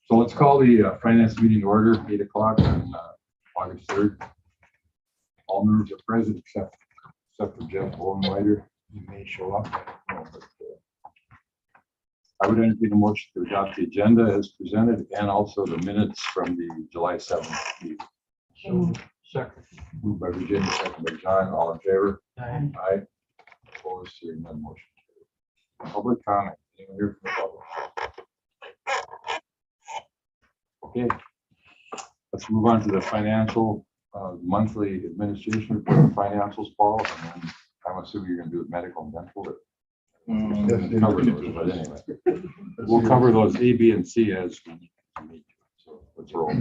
So let's call the finance meeting to order, 8 o'clock on August 3rd. All members are present except for Jeff Hohenweider. He may show up. No, but, I would entertain a motion to adopt the agenda as presented and also the minutes from the July 7th meeting. So, second. Moved by Virginia, second by John. All in favor? Aye. Aye. Opposed, hearing none, motion carried. Public comment. Anyone here from the public? Okay. Let's move on to the financial monthly administration report, financials, Paul, and then I'm assuming you're going to do medical and dental. Cover those, but anyway, we'll cover those A, B, and C as we need to. So let's roll.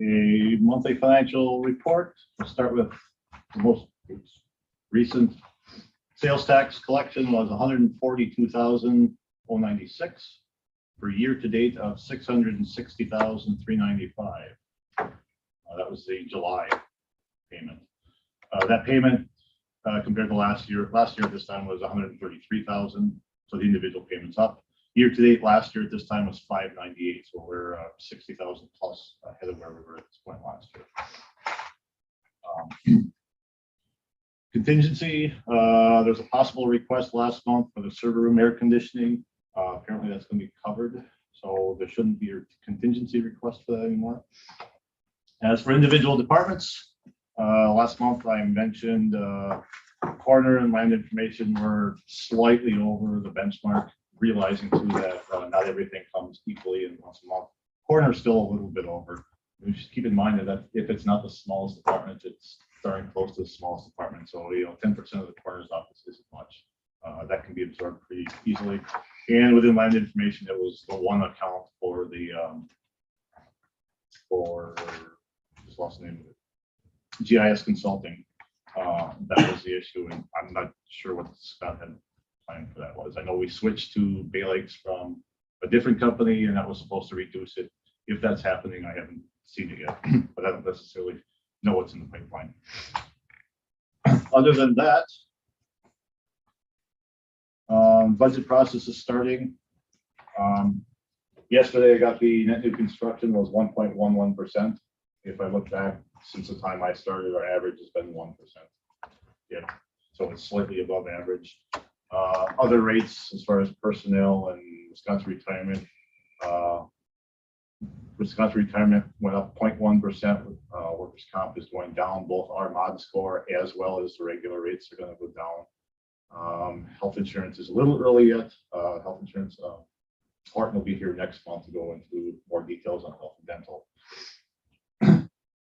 A monthly financial report. We'll start with the most recent sales tax collection was $142,096 for year to date of $660,395. That was the July payment. That payment compared to last year at this time was $133,000. So the individual payments up. Year to date last year at this time was $598. So we're 60,000 plus ahead of where we were at this point last year. Contingency, there's a possible request last month for the server room air conditioning. Apparently that's going to be covered. So there shouldn't be a contingency request for that anymore. As for individual departments, last month I mentioned coroner and land information were slightly over the benchmark, realizing too that not everything comes equally in once a month. Coroner is still a little bit over. We should keep in mind that if it's not the smallest department, it's starting close to the smallest department. So 10% of the coroner's office isn't much. That can be absorbed pretty easily. And within land information, it was the one account for the just lost the name of it, GIS consulting. That was the issue, and I'm not sure what Scott had planned for that was. I know we switched to Bay Lakes from a different company, and that was supposed to reduce it. If that's happening, I haven't seen it yet, but I don't necessarily know what's in the pipeline. Other than that, budget process is starting. Yesterday, I got the net new construction was 1.11%. If I look back since the time I started, our average has been 1%. Yeah, so it's slightly above average. Other rates as far as personnel and Wisconsin retirement. Wisconsin retirement went up 0.1%. Workers' comp is going down. Both our mod score as well as the regular rates are going to go down. Health insurance is a little early yet. Health insurance, Horton will be here next month to go into more details on health and dental.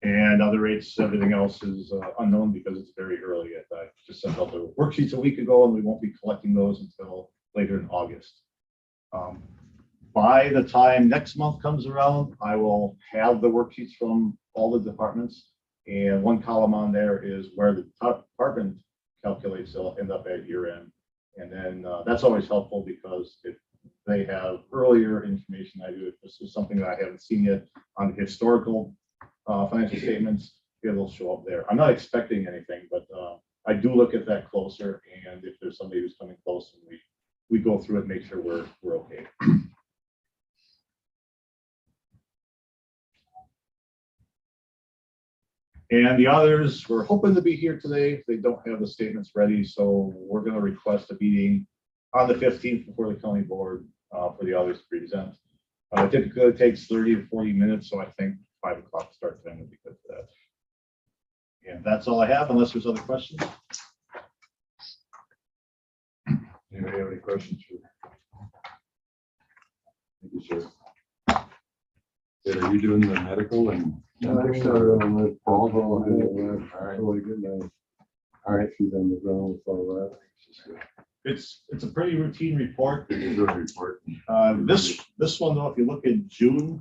And other rates, everything else is unknown because it's very early yet. I just sent out the worksheets a week ago, and we won't be collecting those until later in August. By the time next month comes around, I will have the worksheets from all the departments, and one column on there is where the department calculates they'll end up at year end. And then that's always helpful because if they have earlier information I do, if this is something that I haven't seen yet on the historical financial statements, it'll show up there. I'm not expecting anything, but I do look at that closer, and if there's somebody who's coming close, and we go through it and make sure we're okay. And the others, we're hoping to be here today. They don't have the statements ready, so we're going to request a meeting on the 15th before the county board for the others to present. Typically it takes 30 to 40 minutes, so I think 5 o'clock start time would be good for that. And that's all I have, unless there's other questions. Anybody have any questions? Thank you, sir. Are you doing the medical and? I started on the All right. Really good night. All right. Feet on the ground with all that. It's a pretty routine report. It is a good report. This one though, if you look at June,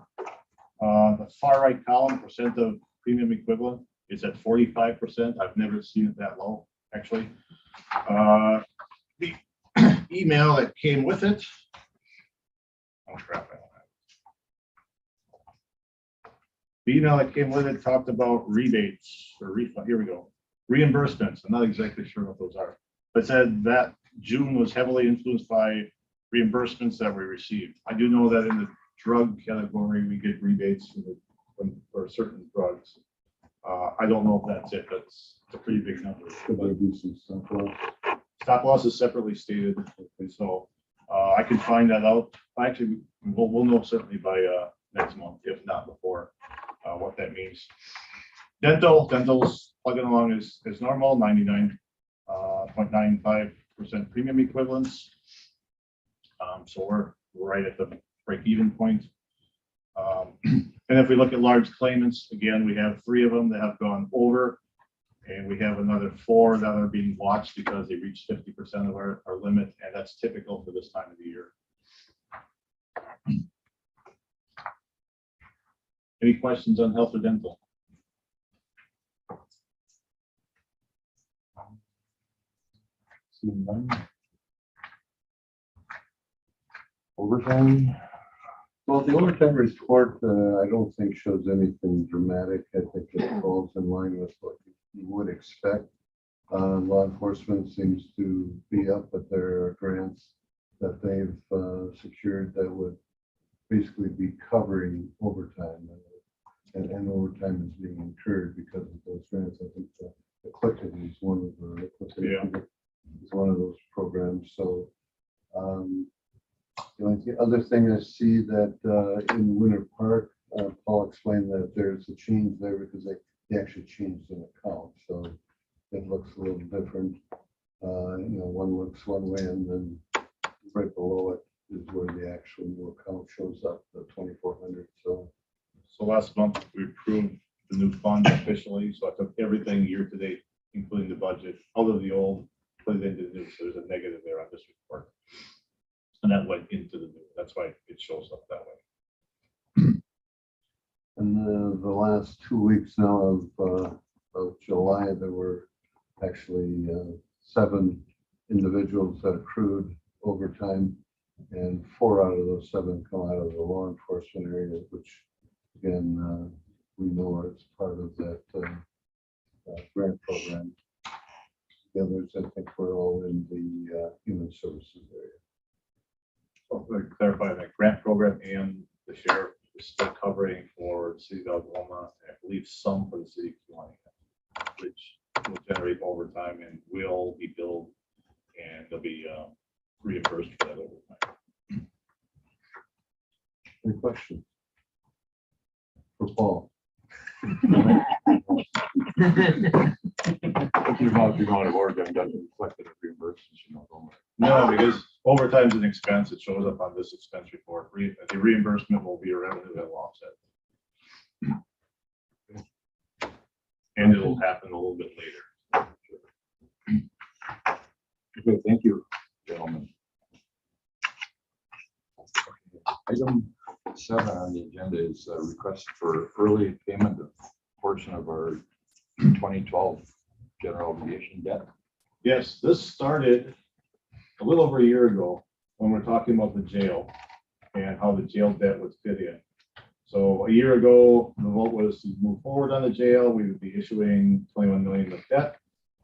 the far right column, percent of premium equivalent, is at 45%. I've never seen it that low, actually. The email that came with it. Oh crap! I don't have it. The email that came with it talked about rebates or refund. Here we go. Reimbursements. I'm not exactly sure what those are. But it said that June was heavily influenced by reimbursements that we received. I do know that in the drug category, we get rebates for certain drugs. I don't know if that's it, but it's a pretty big number. Could there be some stuff else? Stop loss is separately stated, and so I can find that out. Actually, we'll know certainly by next month, if not before, what that means. Dental's plugging along as normal, 99.95% premium equivalence. So we're right at the break-even point. And if we look at large claimants, again, we have 3 of them that have gone over, and we have another 4 that are being watched because they reached 50% of our limit, and that's typical for this time of the year. Any questions on health or dental? Seeing none. Overtime, Well, the overtime report, I don't think shows anything dramatic. I think it falls in line with what you would expect. Law enforcement seems to be up, but there are grants that they've secured that would basically be covering overtime. And overtime is being incurred because of those grants. I think the Click is one of the is one of those programs. So the only other thing I see that in Winter Park, Paul explained that there's a change there because they actually changed an account. So it looks a little different. One looks one way, and then right below it is where the actual new account shows up, the 2,400. So last month we approved the new fund officially. So I took everything year to date, including the budget, out of the old, put it into the new. So there's a negative there on this report. And that went into the new. That's why it shows up that way. and the last 2 weeks now of July, there were actually 7 individuals that accrued overtime, and 4 out of those 7 come out of the law enforcement area, which again, we know it's part of that grant program. The others, I think, were all in the human services area. So to clarify, that grant program and the sheriff is still covering for the city of Algoma, and I believe some for the city of Kewaunee, which will generate overtime and will be billed, and they'll be reimbursed for that overtime. Any questions for Paul? thinking about the amount of work I've done reflected in reimbursements, don't I? No, because overtime is an expense. It shows up on this expense report. The reimbursement will be a revenue that will offset. And it'll happen a little bit later. Okay, thank you, gentlemen. Item 7 on the agenda is a request for early payment of portion of our 2012 general obligation debt. Yes, this started a little over a year ago when we're talking about the jail and how the jail debt would fit in. So a year ago, the vote was to move forward on the jail. We would be issuing 21 million of debt.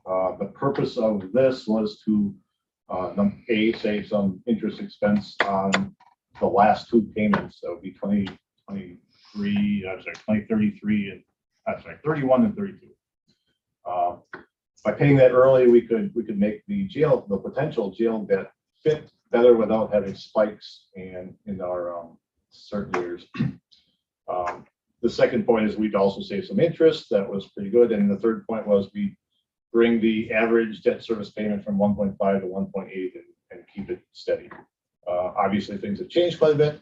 The purpose of this was to save some interest expense on the last 2 payments. That would be 2033 and 31 and 32. By paying that early, we could make the potential jail debt fit better without having spikes in our certain years. The second point is we'd also save some interest. That was pretty good. And the third point was we bring the average debt service payment from 1.5 to 1.8 and keep it steady. Obviously, things have changed quite a bit.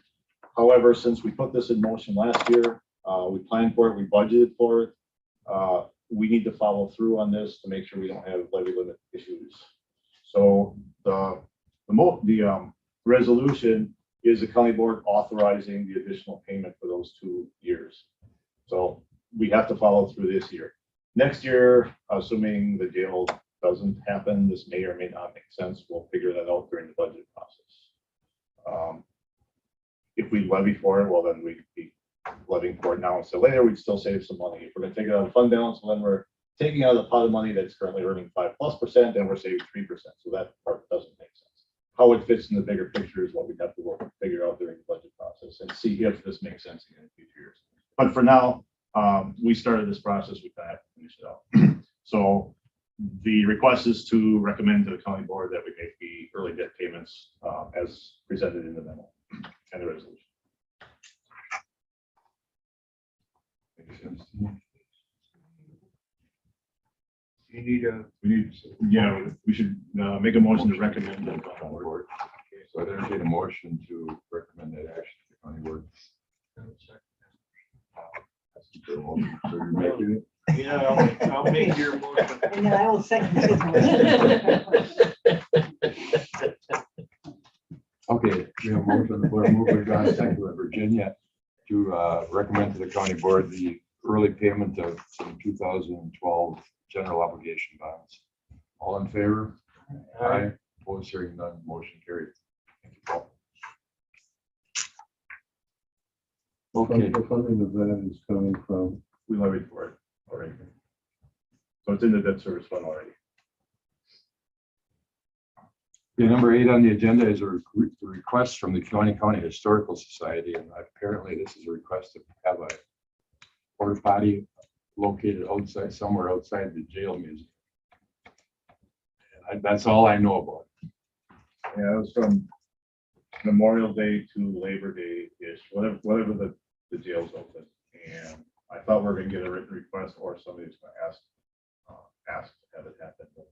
However, since we put this in motion last year, we planned for it, we budgeted for it. We need to follow through on this to make sure we don't have levy limit issues. So the resolution is the county board authorizing the additional payment for those 2 years. So we have to follow through this year. Next year, assuming the jail doesn't happen, this may or may not make sense. We'll figure that out during the budget process. If we levy for it, well, then we'd be levying for it now instead of later. We'd still save some money. If we're going to take it out of fund balance, well, then we're taking out of the pot of money that's currently earning 5+%, and we're saving 3%. So that part doesn't make sense. How it fits in the bigger picture is what we'd have to figure out during the budget process. process and see if this makes sense again in future years. But for now, we started this process, we kind of finish it out. So the request is to recommend to the county board that we make the early debt payments as presented in the memo and the resolution. Makes sense to me. You need a, We should make a motion to recommend to the county County board. board. So I entertain a motion to recommend that action to the county board. That's a good motion. So you're making it? yeah, I'll make your motion. And then I will second his motion. Okay, we have a motion on the floor, moved by John, second by Virginia, to recommend to the county board the early payment of some 2012 general obligation bonds. All in favor? Aye. Opposed, hearing none, motion carried. Thank you, Paul. Okay, The funding of that is coming from, We levied for it already. So it's in the debt service fund already. okay, number 8 on the agenda is a request from the Kewaunee County Historical Society, and apparently this is a request to have a porta potty located outside, somewhere outside the jail museum. And that's all I know about it. Yeah, it was from Memorial Day to Labor Day-ish, whatever the jail's open. And I thought we were gonna get a written request or somebody's gonna ask to have it happen, but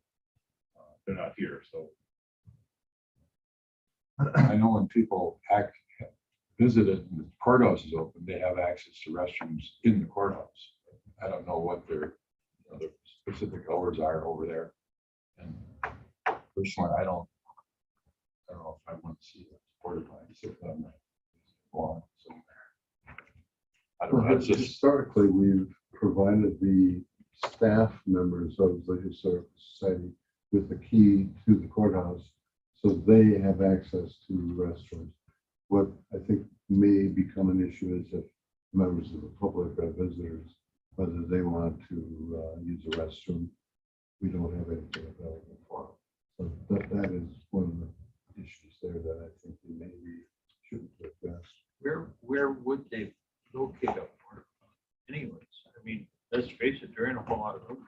they're not here, so. I know when people visit it and the courthouse is open, they have access to restrooms in the courthouse. I don't know what their specific hours are over there. And personally, I don't know if I want to see a porta potty sitting on my lawn somewhere. I don't know, that's just, historically, we've provided the staff members of the Historical Society with the key to the courthouse, so they have access to restrooms. What I think may become an issue is if members of the public are visitors, whether they want to use a restroom. We don't have anything available for them. So that is one of the issues there that I think we maybe shouldn't address. Where would they locate a porta potty anyways? I mean, let's face it, there ain't a whole lot of room.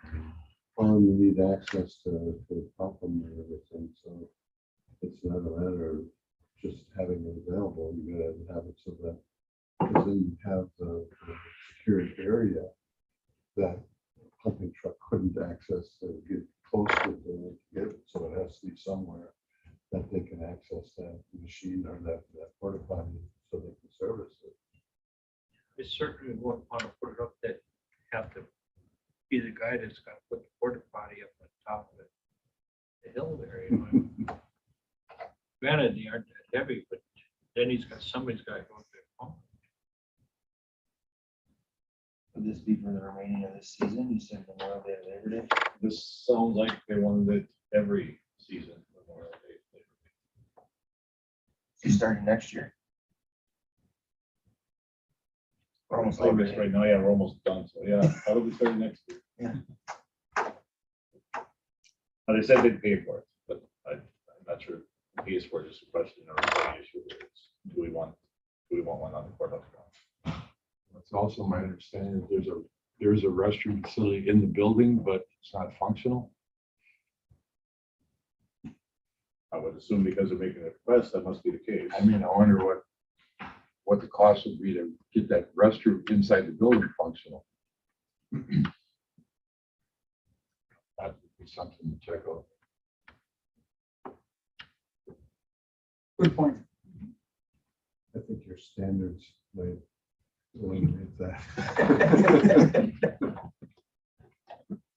You need access to pump them and everything, so it's not a matter of just having it available. You gotta have it so that, because then you have the secured area that pumping truck couldn't access to get close to the, get it, so it has to be somewhere that they can access that machine or that porta potty so they can service it. I certainly wouldn't want to put it up that have to be the guy that's gonna put the porta potty up on top of it. The hill there, you know. Granted, they aren't that heavy, but then somebody's got to go to the pump. Would this be for the remaining of this season? You said Memorial Day, Labor Day? This sounds like they wanted it every season. Memorial Day, Labor Day. You starting next year? We're almost Labor Labor Day Day. right now, yeah, we're almost done, so yeah, that'll be starting next year. Yeah. They said they'd pay for it, but I'm not sure if he is for it, just a question or an issue. It's, do we want one on the courthouse grounds? it's also my understanding that there's a restroom facility in the building, but it's not functional. I would assume because they're making a request, that must be the case. I mean, I wonder what the cost would be to get that restroom inside the building functional. That would be something to check out. Good point. I think your standards might eliminate that.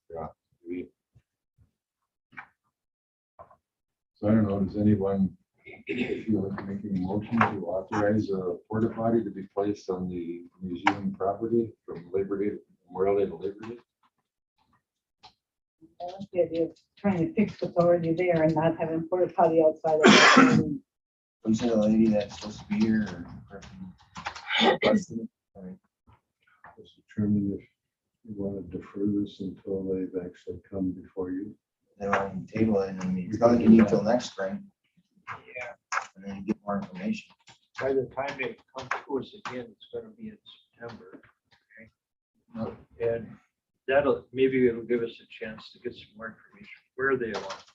Yeah. So I don't know, does anyone feel like making a motion to authorize a porta potty to be placed on the museum property from Labor Day, Memorial Day to Labor Day? I like the idea of trying to fix what's already there and not having porta potty outside of it. You said a lady that's supposed to be here or person. Mr. Chairman, if you want to defer this until they've actually come before you. They want to table it and it's probably gonna need till next spring. Yeah. And then get more information. by the time they come to us again, it's gonna be in September. Okay? And that'll, maybe it'll give us a chance to get some more information where they want.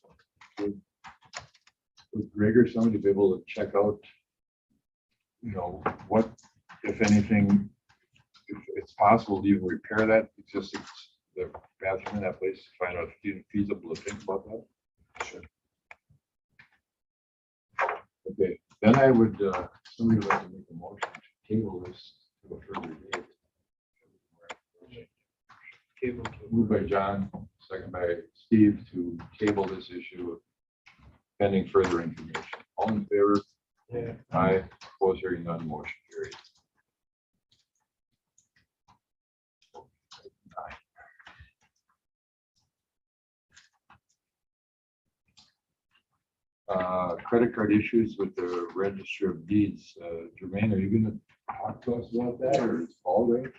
Would Greg or somebody be able to check out, what, if anything, if it's possible to even repair that existing, the bathroom in that place, to find out if it's even feasible to think about that? Sure. Okay, then I would, somebody would like to make a motion to table this to a further date. Cable to- Moved by John, second by Steve, to table this issue pending further information. All in favor? Yeah. Aye. Opposed, hearing none, motion carried. Credit card issues with the Register of Deeds. Jermaine, are you gonna talk to us about that, or is Paul going to?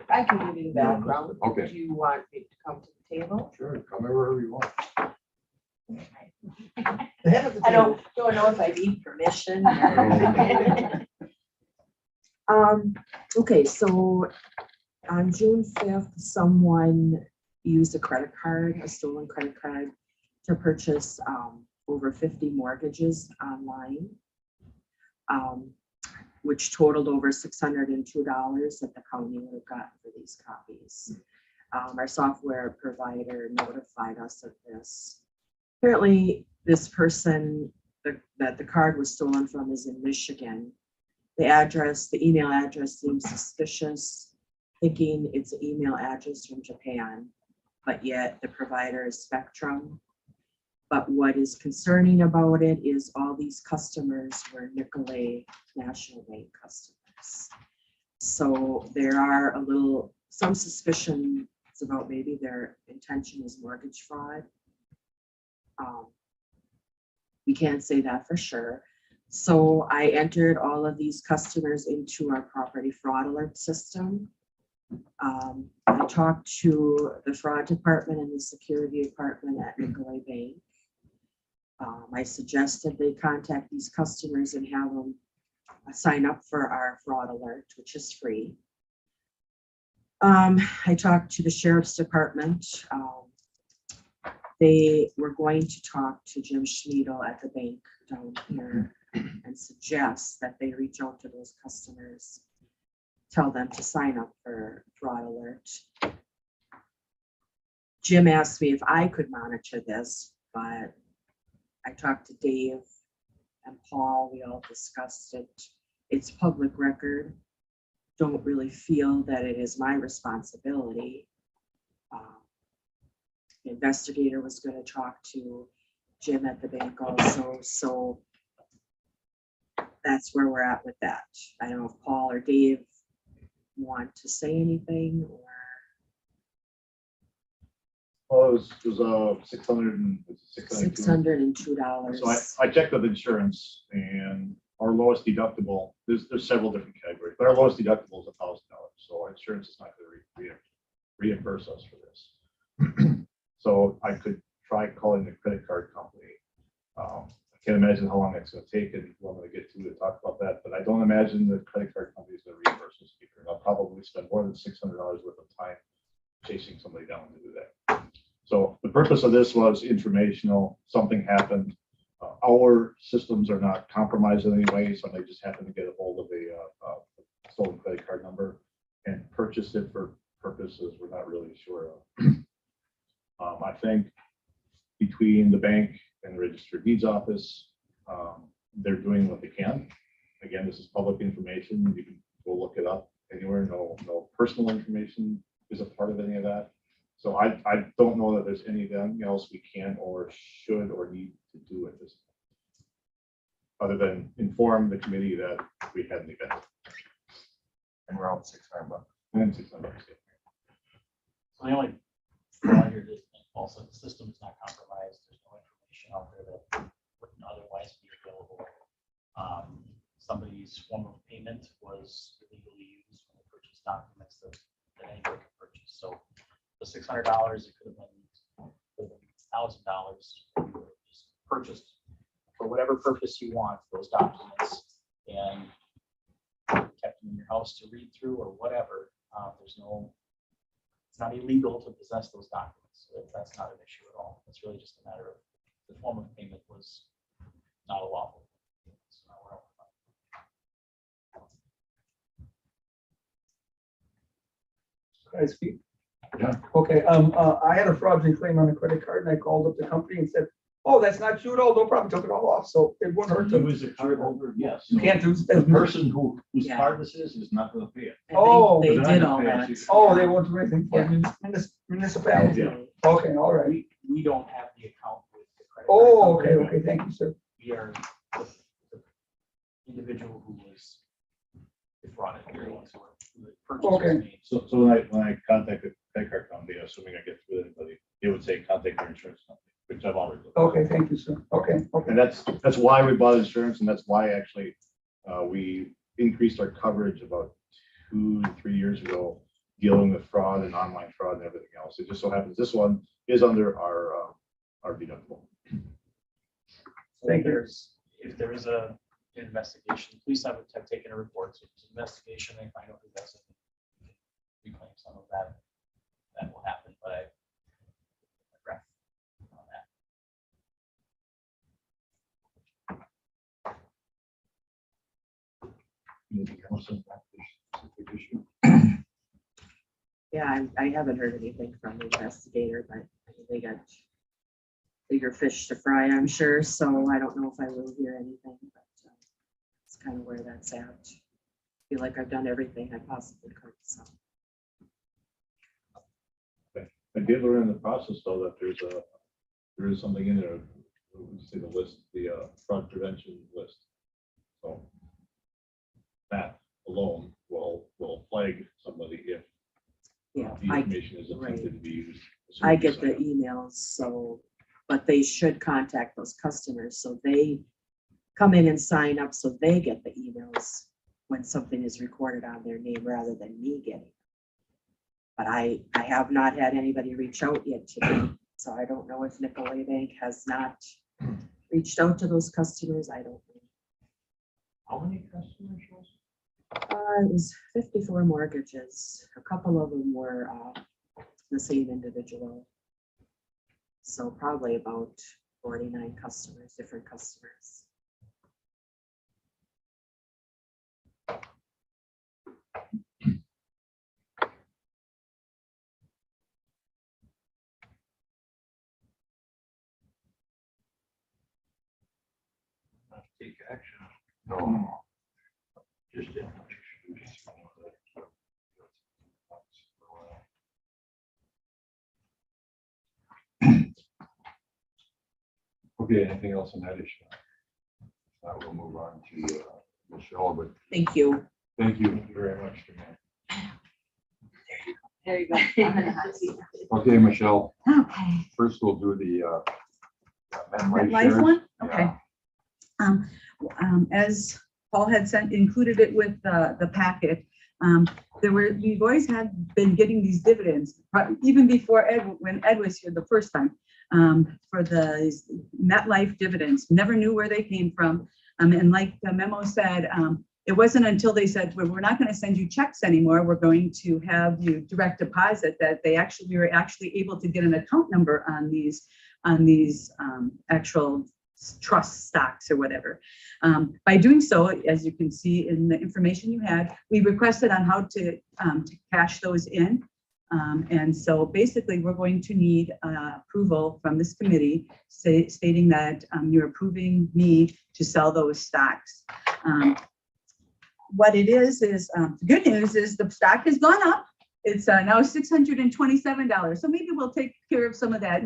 I can give you the background. Okay. Do you want me to come to the table? Sure, come wherever you want. I don't know if I need permission. Okay, so on June 5th, someone used a credit card, a stolen credit card, to purchase over 50 mortgages online, which totaled over $602 that the county would have gotten for these copies. Our software provider notified us of this. Apparently, this person that the card was stolen from is in Michigan. The email address seems suspicious, thinking it's an email address from Japan, but yet the provider is Spectrum. But what is concerning about it is all these customers were Nicolay National Bank customers. So there are some suspicions about maybe their intention is mortgage fraud. We can't say that for sure. So I entered all of these customers into our property fraud alert system. I talked to the fraud department and the security department at Nicolay Bank. I suggested they contact these customers and have them sign up for our fraud alert, which is free. I talked to the sheriff's department. They were going to talk to Jim Schmiedel at the bank down here and suggest that they reach out to those customers, tell them to sign up for fraud alert. Jim asked me if I could monitor this, but I talked to Dave and Paul. We all discussed it. It's public record. Don't really feel that it is my responsibility. The investigator was going to talk to Jim at the bank also. So that's where we're at with that. I don't know if Paul or Dave want to say anything or. Well, it was $602. So I checked with insurance, and our lowest deductible, there's several different categories, but our lowest deductible is $1,000. So our insurance is not going to reimburse us for this. So I could try calling the credit card company. I can't imagine how long that's going to take and who I'm going to get to talk about that, but I don't imagine the credit card company is going to reimburse us either. I'll probably spend more than $600 worth of time chasing somebody down to do that. So the purpose of this was informational. Something happened. Our systems are not compromised in any way, so they just happened to get a hold of a stolen credit card number and purchased it for purposes we're not really sure of. I think between the bank and the Register of Deeds office, they're doing what they can. Again, this is public information. You can go look it up anywhere. No personal information is a part of any of that. So I don't know that there's anything else we can or should or need to do at this point, other than inform the committee that we had an event. And we're out $600. And $600. So the only flaw here is also the system is not compromised. There's no information out there that wouldn't otherwise be available. Somebody's form of payment was illegally used when they purchased documents that anybody could purchase. So the $600, it could have been $1,000 just purchased for whatever purpose you want, those documents, and kept them in your house to read through or whatever, there's no, it's not illegal to possess those documents. So that's not an issue at all. It's really just a matter of the form of payment was not a lawful. So now we're all fine. Can I speak? Yeah. Okay, I had a fraudulent claim on a credit card and I called up the company and said, oh, that's not you at all, no problem, took it all off, so it wouldn't hurt Who to. is the card holder? Yes. You can't do. The person whose Yeah. card this is not gonna pay it. And Oh. They They're not did gonna all pay that. us. Oh, they won't do anything for municipality. Yeah. Okay, all right. We don't have the account with the credit. card Oh, okay, company. okay, thank you, sir. We are the individual who was defrauded. We're the ones who the purchase was Okay. made. So when I contact the credit card company, assuming I get through anybody, it would say contact your insurance company, which I've already. looked at. Okay, thank you, sir. Okay, okay. And that's why we bought insurance, and that's why actually we increased our coverage about 2 to 3 years ago, dealing with fraud and online fraud and everything else. It just so happens this one is under our deductible. So Thank you. if there is a investigation, police have taken a report, so if it's an investigation, they find out who does it. Reclaim some of that, that will happen, but I regret on that. Anything else on that specific issue? Yeah, I haven't heard anything from the investigator, but I mean, they got bigger fish to fry, I'm sure, so I don't know if I will hear anything, but it's kind of where that's at. Feel like I've done everything I possibly could, so. I did learn in the process though that there is something in there, let's say the list, the fraud prevention list. So that alone will flag somebody if Yeah, the information is right. attempted to be used. I get the emails, so, but they should contact those customers, so they come in and sign up, so they get the emails when something is recorded on their name rather than me getting it. But I have not had anybody reach out yet to me, so I don't know if Nicolay Bank has not reached out to those customers, I don't know. How many customers was It was 54 mortgages, a couple of them were the same individual. So probably about 49 customers, different customers. not to take action? No. Just information. Okay, anything else on that issue? Now we'll move on to Michelle, but Thank you. thank you very much. Joanne. There you go. I'm in the hot seat. Okay, Michelle, Okay. first we'll do the That life shares. one? Okay. Yeah. As Paul had sent, included it with the packet. We've always been getting these dividends, even before when Ed was here the first time, for the MetLife dividends. Never knew where they came from. And like the memo said, it wasn't until they said, well, we're not going to send you checks anymore. We're going to have you direct deposit that we were actually able to get an account number on these actual trust stocks or whatever. By doing so, as you can see in the information you had, we requested on how to cash those in. And so basically, we're going to need approval from this committee stating that you're approving me to sell those stocks. What it is the good news is the stock has gone up. It's now $627. So maybe we'll take care of some of that,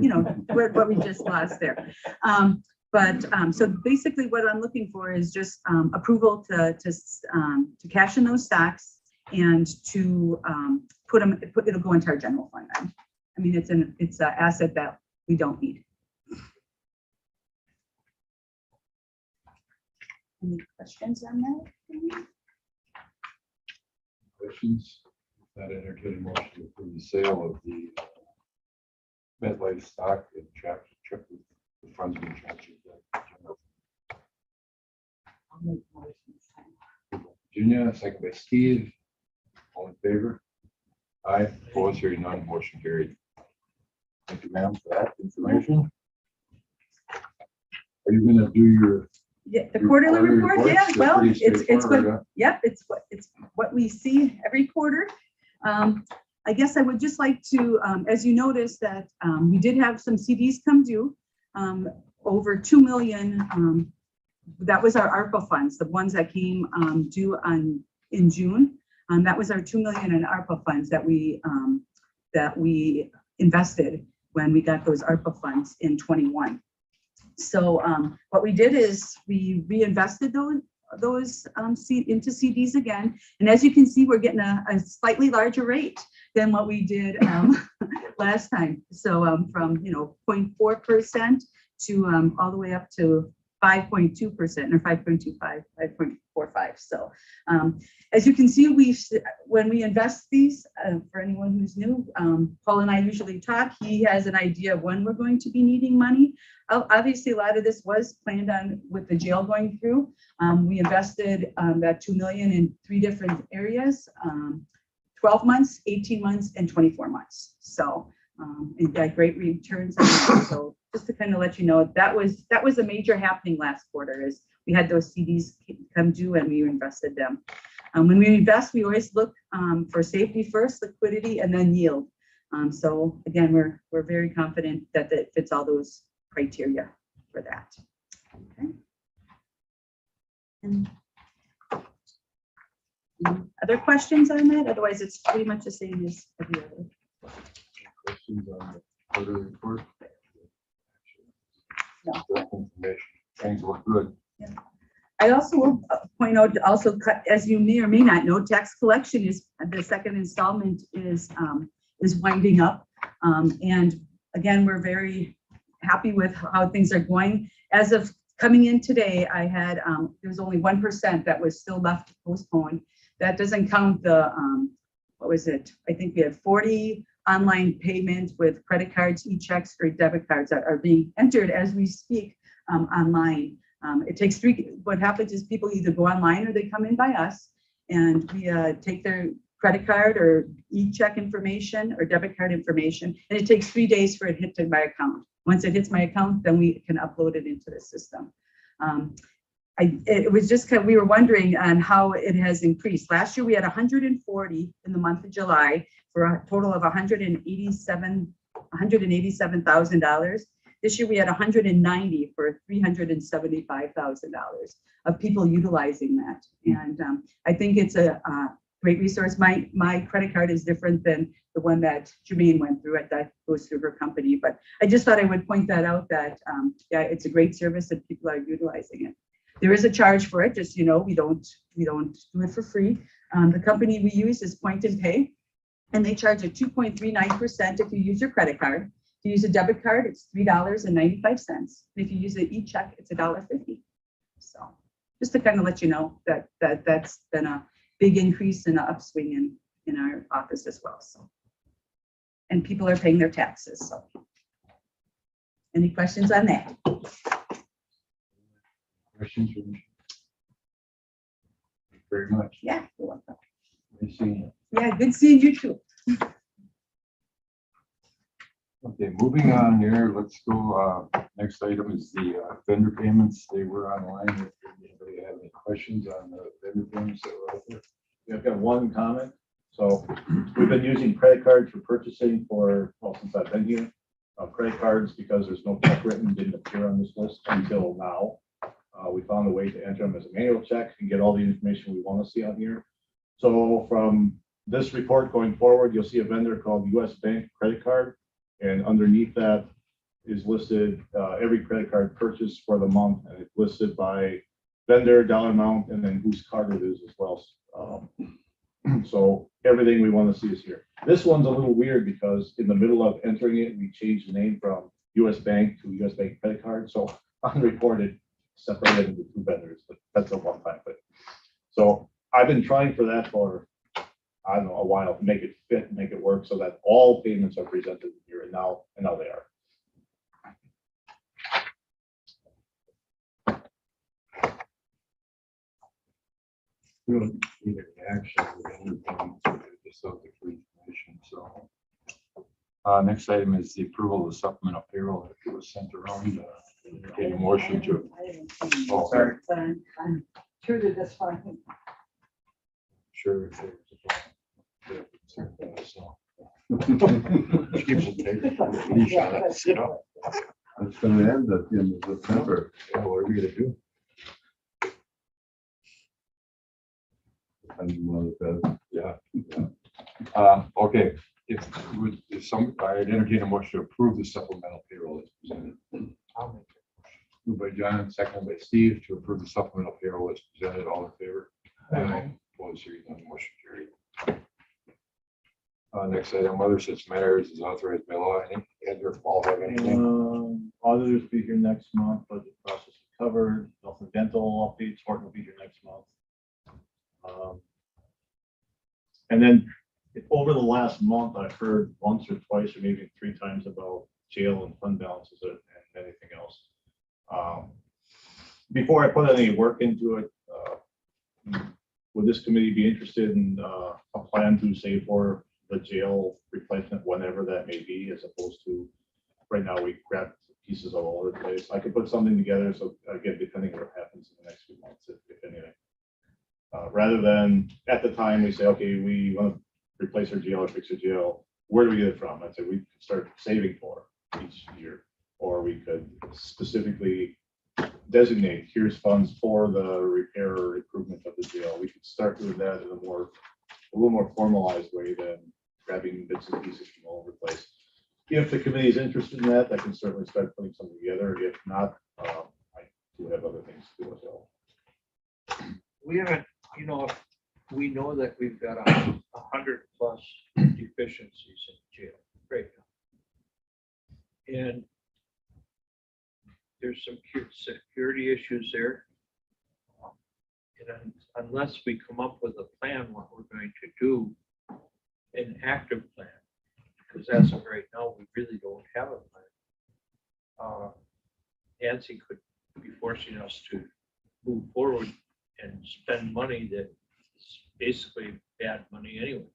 what we just lost there. So basically what I'm looking for is just approval to cash in those stocks and to it'll go into our general fund. I mean, it's an asset that we don't need. Any questions on that? Questions? That entertaining motion to approve the sale of the MetLife stock and check with the funds being transferred. Virginia, second by Steve. All in favor? Aye, opposed, hearing none, motion carried. Thank you, ma'am, for that information. Are you gonna do your? Yeah, the your quarterly report, reports? yeah, They're well, pretty it's what, straightforward, huh? yep, it's what we see every quarter. I guess I would just like to, as you notice that, we did have some CDs come due, over 2 million. That was our ARPA funds, the ones that came, due in June. That was our 2 million in ARPA funds that we invested when we got those ARPA funds in 21. So what we did is we reinvested those into CDs again. And as you can see, we're getting a slightly larger rate than what we did last time. So from 0.4% to all the way up to 5.2% or 5.25, 5.45. So as you can see, when we invest these, for anyone who's new, Paul and I usually talk. He has an idea of when we're going to be needing money. Obviously, a lot of this was planned on with the jail going through. We invested that 2 million in 3 different areas, 12 months, 18 months, and 24 months. So it got great returns on that. So just to kind of let you know, that was a major happening last quarter is we had those CDs come due and we invested them. When we invest, we always look for safety first, liquidity, and then yield. So again, we're very confident that it fits all those criteria for that. Okay. And other questions on that? Otherwise, it's pretty much the same as every other. Questions on the quarterly report? No. Direct information. Things look good. I also will point out, as you may or may not know, tax collection is the second installment is winding up. And again, we're very happy with how things are going. As of coming in today, I had there was only 1% that was still left postponed. That doesn't count the what was it? I think we have 40 online payments with credit cards, e-checks, or debit cards that are being entered as we speak online. It takes 3. What happens is people either go online or they come in by us, and we take their credit card or e-check information or debit card information, and it takes 3 days for it to hit my account. Once it hits my account, then we can upload it into the system. It was just we were wondering on how it has increased. Last year we had 140 in the month of July for a total of $187,000. This year we had 190 for $375,000 of people utilizing that. And I think it's a great resource. My credit card is different than the one that Jermaine went through. That goes through her company. But I just thought I would point that out that yeah, it's a great service and people are utilizing it. There is a charge for it, just we don't do it for free. The company we use is Point and Pay, and they charge a 2.39% if you use your credit card. If you use a debit card, it's $3.95. If you use an e-check, it's $1.50. So just to kind of let you know that's been a big increase and an upswing in our office as well. So, and people are paying their taxes. So, any questions on that? Questions from you? Thank you very much. Yeah, you're welcome. Nice seeing you. Yeah, good seeing you too. Okay, moving on here, let's go. Next item is the vendor payments. They were online. If anybody have any questions on the vendor payments that were out there? I've got one comment. So we've been using credit cards for purchasing since I've been here. Credit cards, because there's no check written, didn't appear on this list until now. We found a way to enter them as a manual check and get all the information we want to see on here. So from this report going forward, you'll see a vendor called US Bank credit card. And underneath that is listed every credit card purchase for the month, and it's listed by vendor, dollar amount, and then whose card it is as well. So everything we want to see is here. This one's a little weird because in the middle of entering it, we changed the name from US Bank to US Bank credit card. So unreported, separated into 2 vendors, but that's a one-time thing. So I've been trying for that for, I don't know, a while to make it fit, make it work so that all payments are presented here, and now they are. We don't need any action or anything, just out the free information, so. Next item is the approval of the supplemental payroll that was sent around. Get a motion to. Oh, Sorry. But I'm true to this one. Sure. So. Keeps it tight. You know, It's gonna end at the end of September. what are we gonna do? And one of the, Yeah. Okay, if some, I entertain a motion to approve the supplemental payroll as presented. I'll make it. Moved by John, second by Steve to approve the supplemental payroll as presented. All in favor? Opposed, hearing none, motion carried. Next item, other such matters is authorized by law. Any, Edgar, Paul, have anything? Auditors be here next month, budget process is covered, health and dental updates, Horton will be here next month. And then over the last month, I've heard once or twice or maybe 3 times about jail and fund balances and anything else. Before I put any work into it, would this committee be interested in a plan to save for the jail replacement whenever that may be, as opposed to right now we grab pieces all over the place? I could put something together, so again, depending what happens in the next few months, if anything. Rather than at the time we say, okay, we want to replace our jail or fix our jail, where do we get it from? I'd say we could start saving for each year, or we could specifically designate, here's funds for the repair or improvement of the jail. We could start doing that in a little more formalized way than grabbing bits and pieces from all over the place. If the committee is interested in that, I can certainly start putting something together. If not, I do have other things to do as well. We haven't, we know that we've got 100+ deficiencies in jail right now. And there's some security issues there. And unless we come up with a plan, what we're going to do, an active plan, because as of right now, we really don't have a plan. Nancy could be forcing us to move forward and spend money that is basically bad money anyways.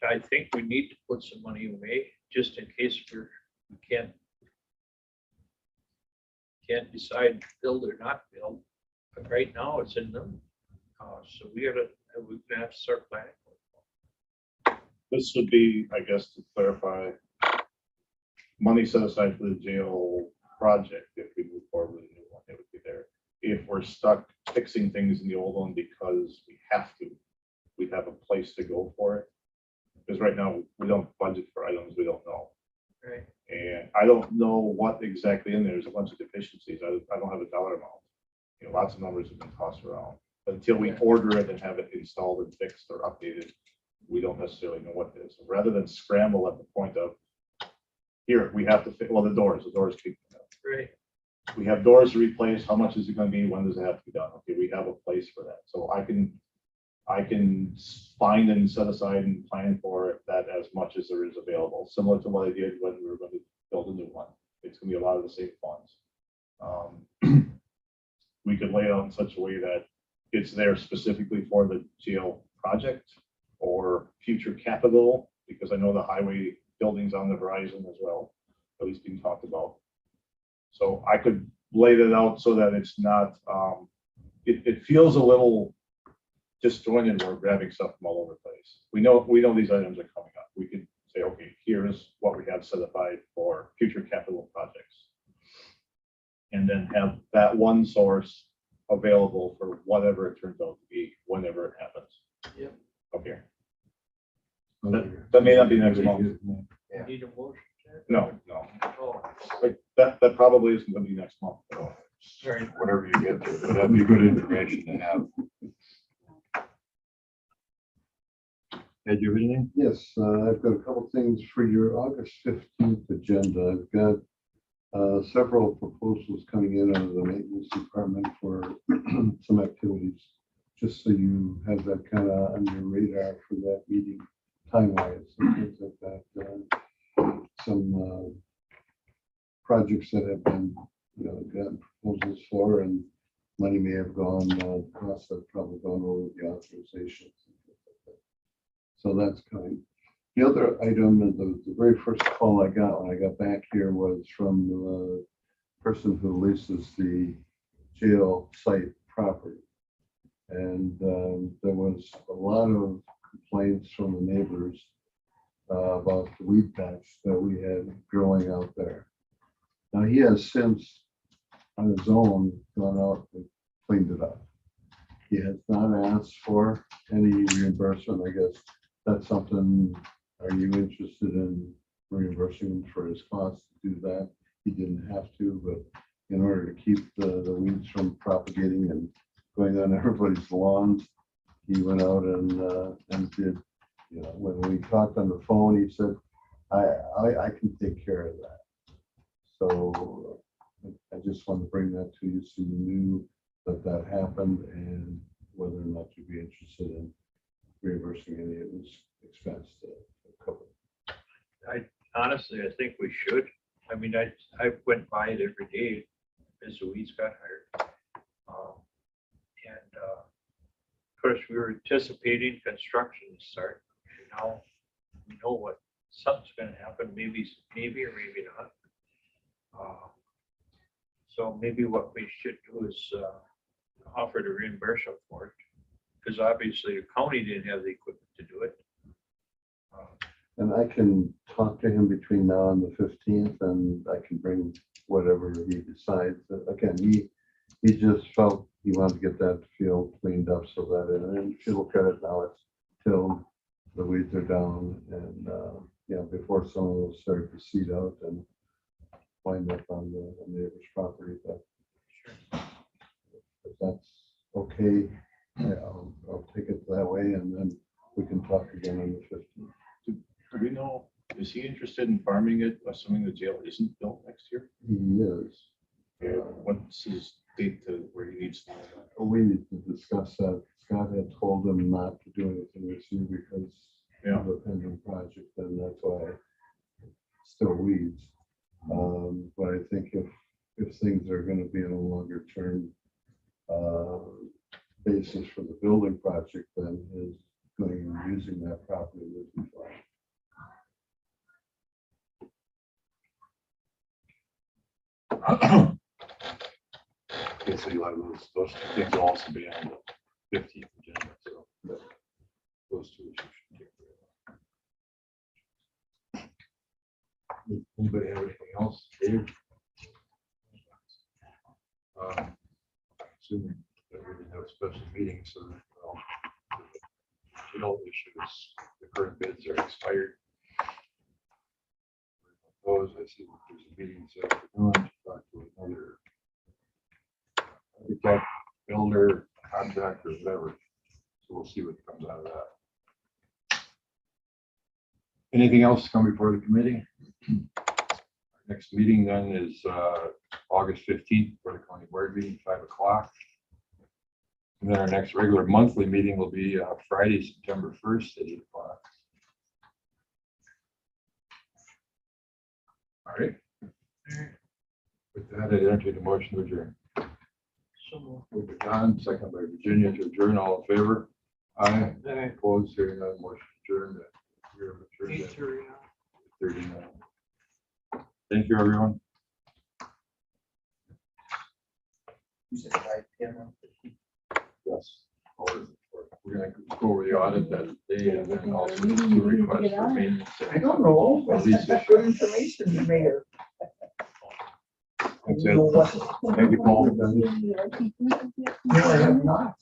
I think we need to put some money away just in case we can't decide to build or not build. But right now it's in them. So we're gonna have to start planning. This would be, I guess, to clarify, money set aside for the jail project. If we move forward with a new one, it would be there. If we're stuck fixing things in the old one because we have to, we have a place to go for it. Because right now we don't budget for items we don't know. Right. And I don't know what exactly in there. There's a bunch of deficiencies. I don't have a dollar amount. Lots of numbers have been tossed around. But until we order it and have it installed and fixed or updated, we don't necessarily know what it is. So rather than scramble at the point of, here, we have to fix, well, the doors keep. Right. We have doors to replace. How much is it going to be? When does it have to be done? Okay, we have a place for that. So I can find and set aside and plan for that as much as there is available, similar to what I did when we were going to build a new one. It's going to be a lot of the same funds. We could lay it out in such a way that it's there specifically for the jail project or future capital, because I know the highway building's on the horizon as well, at least being talked about. So I could lay that out so that it's not, it feels a little disjointed. We're grabbing stuff from all over the place. We know these items are coming up. We could say, okay, here's what we have set aside for future capital projects. And then have that one source available for whatever it turns out to be, whenever it happens. Yep. Okay. That may not be next month. Yeah. Need a motion? No. Oh, But that probably isn't going to be next month at all. sorry. Whatever you get to, but that'd be good information to have. Ed, you have anything? yes, I've got a couple things for your August 15th agenda. I've got several proposals coming in out of the maintenance department for some activities, just so you have that kind of on your radar for that meeting, time-wise, and things like that. Some projects that have been, gotten proposals for, and money may have gone, costs have probably gone over the authorizations. So that's kind. The other item, the very first call I got when I got back here was from the person who leases the jail site property. And there was a lot of complaints from the neighbors about the weed patch that we had growing out there. Now, he has since on his own gone out and cleaned it up. He has not asked for any reimbursement. I guess that's something, are you interested in reimbursing him for his costs to do that? He didn't have to, but in order to keep the weeds from propagating and going on everybody's lawns, he went out and did, you know, when we talked on the phone, he said, I can take care of that. So I just want to bring that to you so you knew that that happened and whether or not you'd be interested in reimbursing any of his expense to cover. Honestly, I think we should. I mean, I went by it every day as the weeds got higher. Of course, we were anticipating construction to start. And now we know what something's gonna happen, maybe or maybe not. So maybe what we should do is offer to reimburse them for it. Because obviously the county didn't have the equipment to do it. And I can talk to him between now and the 15th, and I can bring whatever he decides. Again, he just felt he wanted to get that field cleaned up so that, and if you look at it now, it's till the weeds are down and, yeah, before some of those start to seed out and wind up on the neighbor's property. But if that's okay, yeah, I'll take it that way, and then we can talk again on the 15th. Do we know, is he interested in farming it, assuming the jail isn't built next year? He is. What's his date to where he needs to? We need to discuss that. Scott had told him not to do anything this year because of the pending project, and that's why it's still weeds. But I think if things are going to be on a longer term basis for the building project, then his going and using that property would be fine. Okay, so you'll have those two things will also be on the 15th agenda, so those two issues should take care of. Anybody have anything else? Dave? Assuming that we didn't have a special meeting, so that, the issues, the current bids are expired. Those, I see there's a meeting set up to talk to another architect, builder, contractor, whatever. So we'll see what comes out of that. Anything else come before the committee? Our next meeting then is August 15th for the county board meeting, 5 o'clock. And then our next regular monthly meeting will be Friday, September 1st at 8 o'clock. All right. With that, I entertain a motion to adjourn. So Move it on, second by Virginia to adjourn. All in favor? Aye. Opposed, hearing none, motion adjourned. We're adjourned at 39. Thank you, everyone. You said 5 p.m. Yes. We're gonna go over the audit that day and then also the two requests for maintenance. I don't know. That's good information, Mayor. That's You know it. what? Thank you, Paul. No, I have not.